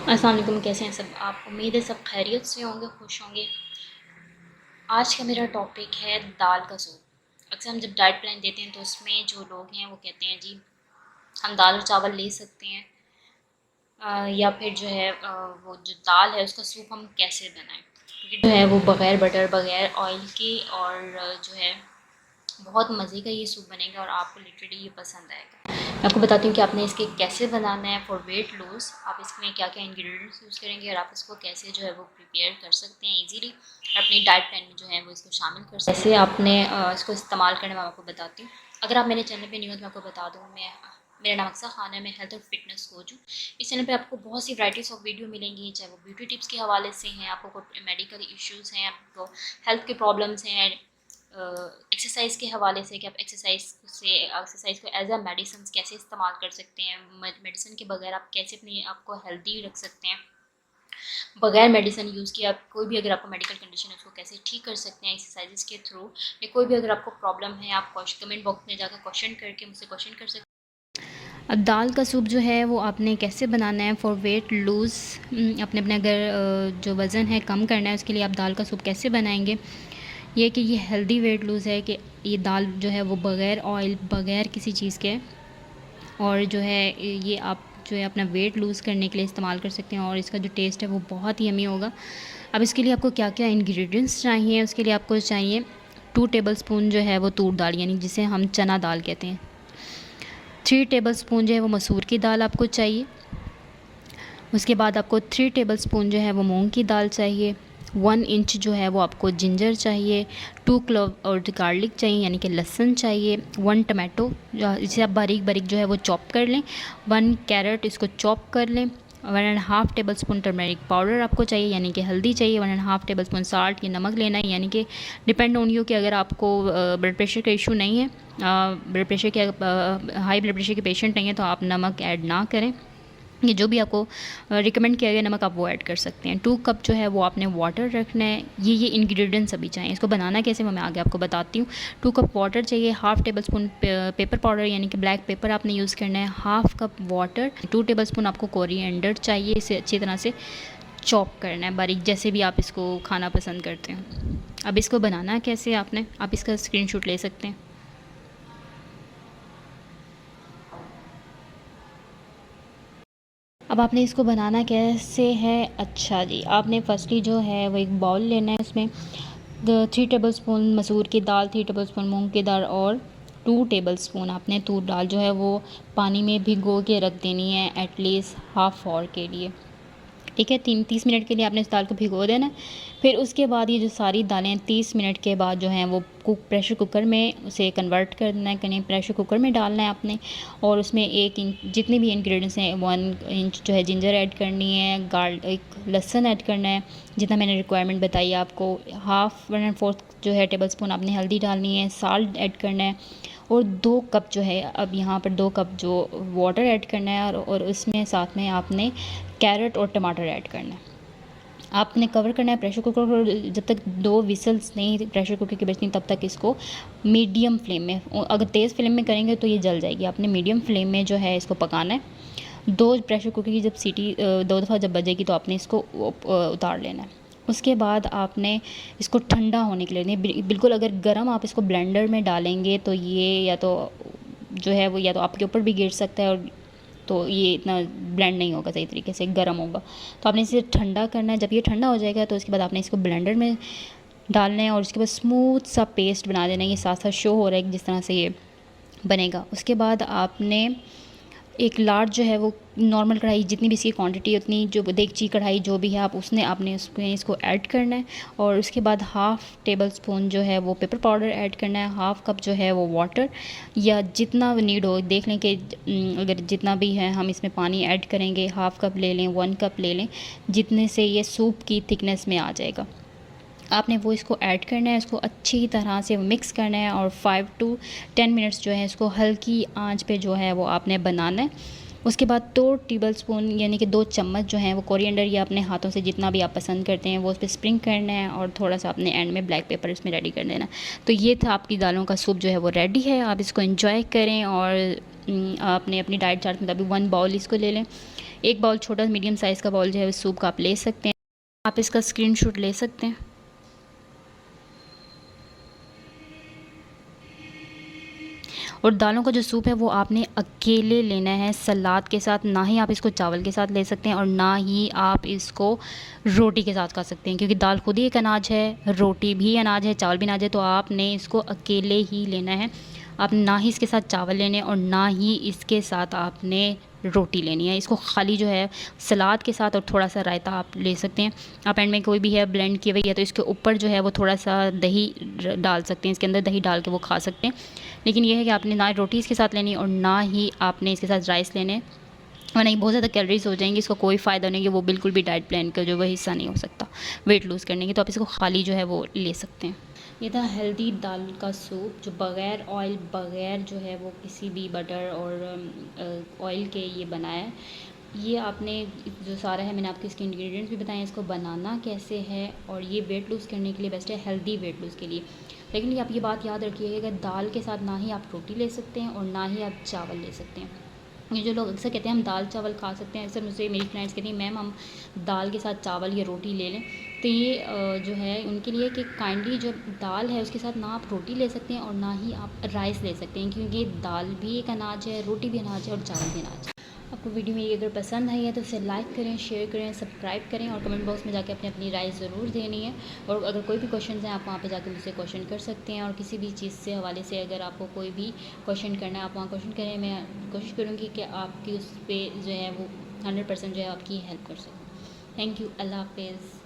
अस्सलाम वालेकुम। कैसे हैं सब आप? उम्मीद है सब खैरियत से होंगे, खुश होंगे। आज का मेरा टॉपिक है दाल का सूप। अक्सर हम जब डाइट प्लान देते हैं तो उसमें जो लोग हैं वो कहते हैं जी हम दाल और चावल ले सकते हैं, या फिर जो है वो जो दाल है उसका सूप हम कैसे बनाएं, क्योंकि जो है वो बग़ैर बटर बग़ैर ऑयल के और जो है बहुत मज़े का ये सूप बनेगा और आपको लिटरली ये पसंद आएगा। मैं आपको बताती हूँ कि आपने इसके कैसे बनाना है फॉर वेट लॉस। आप इसमें क्या क्या इंग्रेडिएंट्स यूज़ करेंगे और आप इसको कैसे जो है वो प्रिपेयर कर सकते हैं इजीली अपनी डाइट प्लान में जो है वो इसको शामिल कर सकते हैं। कैसे आपने इसको इस्तेमाल करना मैं आपको बताती हूँ। अगर आप मेरे चैनल पे न्यू हो तो मैं आपको बता दूँ, मेरा नाम अक्सर खान है, मैं हेल्थ और फिटनेस कोच हूँ। इस चैनल पे आपको बहुत सी वैराइटीज़ ऑफ वीडियो मिलेंगी, चाहे वो ब्यूटी टिप्स के हवाले से हैं, आपको कोई मेडिकल इश्यूज़ हैं, आपको हेल्थ के प्रॉब्लम्स हैं, एक्सरसाइज के हवाले से कि आप एक्सरसाइज को एज अ मेडिसिन कैसे इस्तेमाल कर सकते हैं, मेडिसिन के बगैर आप कैसे अपने आप को हेल्दी रख सकते हैं, बगैर मेडिसिन यूज़ किए आप कोई भी अगर आपको मेडिकल कंडीशन है उसको कैसे ठीक कर सकते हैं एक्सरसाइजेस के थ्रू, या कोई भी अगर आपको प्रॉब्लम है आप कमेंट बॉक्स में जाकर क्वेश्चन करके मुझसे क्वेश्चन कर सकते हैं। अब दाल का सूप जो है वो आपने कैसे बनाना है फॉर वेट लूज़, अपने अपने अगर जो वज़न है कम करना है उसके लिए आप दाल का सूप कैसे बनाएंगे। ये कि ये हेल्दी वेट लूज़ है कि ये दाल जो है वो बग़ैर ऑयल बग़ैर किसी चीज़ के, और जो है ये आप जो है अपना वेट लूज़ करने के लिए इस्तेमाल कर सकते हैं और इसका जो टेस्ट है वो बहुत ही यम्मी होगा। अब इसके लिए आपको क्या क्या इंग्रेडिएंट्स चाहिए, उसके लिए आपको चाहिए 2 टेबलस्पून जो है वो तूर दाल यानी जिसे हम चना दाल कहते हैं। 3 टेबलस्पून जो है वो मसूर की दाल आपको चाहिए। उसके बाद आपको 3 टेबलस्पून जो है वो मूंग की दाल चाहिए। 1 इंच जो है वो आपको जिंजर चाहिए। 2 क्लोव और गार्लिक चाहिए यानी कि लहसुन चाहिए। 1 टमाटो इसे आप बारीक बारीक जो है वो चॉप कर लें। 1 कैरेट इसको चॉप कर लें। 1.5 टेबल स्पून टर्मेरिक पाउडर आपको चाहिए यानी कि हल्दी चाहिए। 1.5 टेबल स्पून साल्ट या नमक लेना है, यानी कि डिपेंड ऑन यू कि अगर आपको ब्लड प्रेशर का इशू नहीं है, ब्लड प्रेशर के हाई ब्लड प्रेशर के पेशेंट नहीं है तो आप नमक ऐड ना करें। ये जो भी आपको रिकमेंड किया गया नमक आप वो ऐड कर सकते हैं। 2 कप जो है वो आपने वाटर रखना है। ये इंग्रेडिएंट्स अभी चाहिए। इसको बनाना कैसे वो मैं आगे आपको बताती हूँ। 2 कप वाटर चाहिए। 1/2 टेबल स्पून पेपर पाउडर यानी कि ब्लैक पेपर आपने यूज़ करना है। 1/2 कप वाटर। 2 टेबल स्पून आपको कोरिएंडर चाहिए। इसे अच्छी तरह से चॉप करना है बारीक, जैसे भी आप इसको खाना पसंद करते हैं। अब इसको बनाना कैसे आपने, आप इसका स्क्रीनशॉट ले सकते हैं। अब आपने इसको बनाना कैसे है, अच्छा जी, आपने फर्स्टली जो है वो एक बाउल लेना है। उसमें 3 टेबल स्पून मसूर की दाल, 3 टेबल स्पून मूंग की दाल और 2 टेबल स्पून आपने तूर दाल जो है वो पानी में भिगो के रख देनी है एटलीस्ट हाफ़ आवर के लिए। ठीक है, 30 मिनट के लिए आपने इस दाल को भिगो देना है। फिर उसके बाद ये जो सारी दालें 30 मिनट के बाद जो हैं वो प्रेशर कुकर में उसे कन्वर्ट करना है, कहीं प्रेशर कुकर में डालना है आपने। और उसमें 1 इंच जितने भी इंग्रेडिएंट्स हैं 1 इंच जो है जिंजर ऐड करनी है, गार्लिक लहसुन ऐड करना है जितना मैंने रिक्वायरमेंट बताई आपको। 1/4 जो है टेबल स्पून आपने हल्दी डालनी है, साल्ट ऐड करना है और 2 कप जो है, अब यहाँ पर 2 कप जो वाटर ऐड करना है और उसमें साथ में आपने कैरेट और टमाटर ऐड करना है। आपने कवर करना है प्रेशर कुकर को जब तक 2 विसल्स नहीं प्रेशर कुकर की बजती तब तक इसको मीडियम फ्लेम में, अगर तेज़ फ्लेम में करेंगे तो ये जल जाएगी। आपने मीडियम फ्लेम में जो है इसको पकाना है। 2 प्रेशर कुकर की जब सीटी 2 दफ़ा जब बजेगी तो आपने इसको उतार लेना है। उसके बाद आपने इसको ठंडा होने के लिए नहीं, बिल्कुल अगर गर्म आप इसको ब्लेंडर में डालेंगे तो ये या तो जो है वो या तो आपके ऊपर भी गिर सकता है और तो ये इतना ब्लेंड नहीं होगा सही तरीके से, गर्म होगा। तो आपने इसे ठंडा करना है। जब ये ठंडा हो जाएगा तो उसके बाद आपने इसको ब्लेंडर में डालना है और उसके बाद स्मूथ सा पेस्ट बना देना है। ये साथ साथ शो हो रहा है कि जिस तरह से ये बनेगा। उसके बाद आपने एक लार्ज जो है वो नॉर्मल कढ़ाई, जितनी भी इसकी क्वांटिटी उतनी जो देगची कढ़ाई जो भी है आप उसने आपने इसको ऐड करना है। और उसके बाद 1/2 टेबल स्पून जो है वो पेपर पाउडर ऐड करना है। 1/2 कप जो है वो वाटर या जितना नीड हो देख लें कि अगर जितना भी है हम इसमें पानी ऐड करेंगे, 1/2 कप ले लें, 1 कप ले लें, जितने से ये सूप की थिकनेस में आ जाएगा आपने वो इसको ऐड करना है। इसको अच्छी तरह से मिक्स करना है और 5 to 10 मिनट्स जो है इसको हल्की आंच पे जो है वो आपने बनाना है। उसके बाद 2 टेबल स्पून यानी कि 2 चम्मच जो हैं वो कोरिएंडर या अपने हाथों से जितना भी आप पसंद करते हैं वो उस पर स्प्रिंग करना है और थोड़ा सा अपने एंड में ब्लैक पेपर इसमें रेडी कर देना। तो ये था आपकी दालों का सूप जो है वो रेडी है। आप इसको इंजॉय करें और आपने अपनी डाइट चार्ट में अभी 1 बाउल इसको ले लें। एक बाउल छोटा मीडियम साइज़ का बाउल जो है उस सूप का आप ले सकते हैं। आप इसका स्क्रीनशॉट ले सकते हैं। और दालों का जो सूप है वो आपने अकेले लेना है सलाद के साथ, ना ही आप इसको चावल के साथ ले सकते हैं और ना ही आप इसको रोटी के साथ खा सकते हैं, क्योंकि दाल खुद ही एक अनाज है, रोटी भी अनाज है, चावल भी अनाज है। तो आपने इसको अकेले ही लेना है। आप ना ही इसके साथ चावल लेने और ना ही इसके साथ आपने रोटी लेनी है। इसको खाली जो है सलाद के साथ और थोड़ा सा रायता आप ले सकते हैं। आप एंड में कोई भी है ब्लेंड किए हुई है तो इसके ऊपर जो है वो थोड़ा सा दही डाल सकते हैं, इसके अंदर दही डाल के वो खा सकते हैं। लेकिन यह है कि आपने ना रोटी इसके साथ लेनी और ना ही आपने इसके साथ राइस लेने, वरना ये बहुत ज़्यादा कैलोरीज हो जाएंगी। इसका कोई फ़ायदा नहीं है, वो बिल्कुल भी डाइट प्लान का जो वो हिस्सा नहीं हो सकता वेट लूज़ करने की। तो आप इसको खाली जो है वो ले सकते हैं। ये था हेल्दी दाल का सूप जो बग़ैर ऑयल, बग़ैर जो है वो किसी भी बटर और ऑयल के ये बनाया है। ये आपने जो सारा है मैंने आपको इसके इंग्रेडिएंट्स भी बताए हैं, इसको बनाना कैसे है, और ये वेट लूज़ करने के लिए बेस्ट है, हेल्दी वेट लूज़ के लिए। लेकिन आप ये बात याद रखिएगा कि दाल के साथ ना ही आप रोटी ले सकते हैं और ना ही आप चावल ले सकते हैं। ये जो लोग अक्सर कहते हैं हम दाल चावल खा सकते हैं, अक्सर मुझसे मेरी फ्रेंड्स कहती हैं मैम हम दाल के साथ चावल या रोटी ले लें। तो ये जो है उनके लिए कि काइंडली जो दाल है उसके साथ ना आप रोटी ले सकते हैं और ना ही आप राइस ले सकते हैं, क्योंकि दाल भी एक अनाज है, रोटी भी अनाज है और चावल भी अनाज है। आपको वीडियो मेरी अगर पसंद आई है तो उसे लाइक करें, शेयर करें, सब्सक्राइब करें और कमेंट बॉक्स में जाके अपनी अपनी राय ज़रूर देनी है। और अगर कोई भी क्वेश्चन हैं आप वहाँ पे जाके मुझसे क्वेश्चन कर सकते हैं, और किसी भी चीज़ से हवाले से अगर आपको कोई भी क्वेश्चन करना है आप वहाँ क्वेश्चन करें। मैं कोशिश करूँगी कि आपकी उस पर जो है वो 100% जो है आपकी हेल्प कर सकूँ। Thank you. अल्लाह हाफिज़।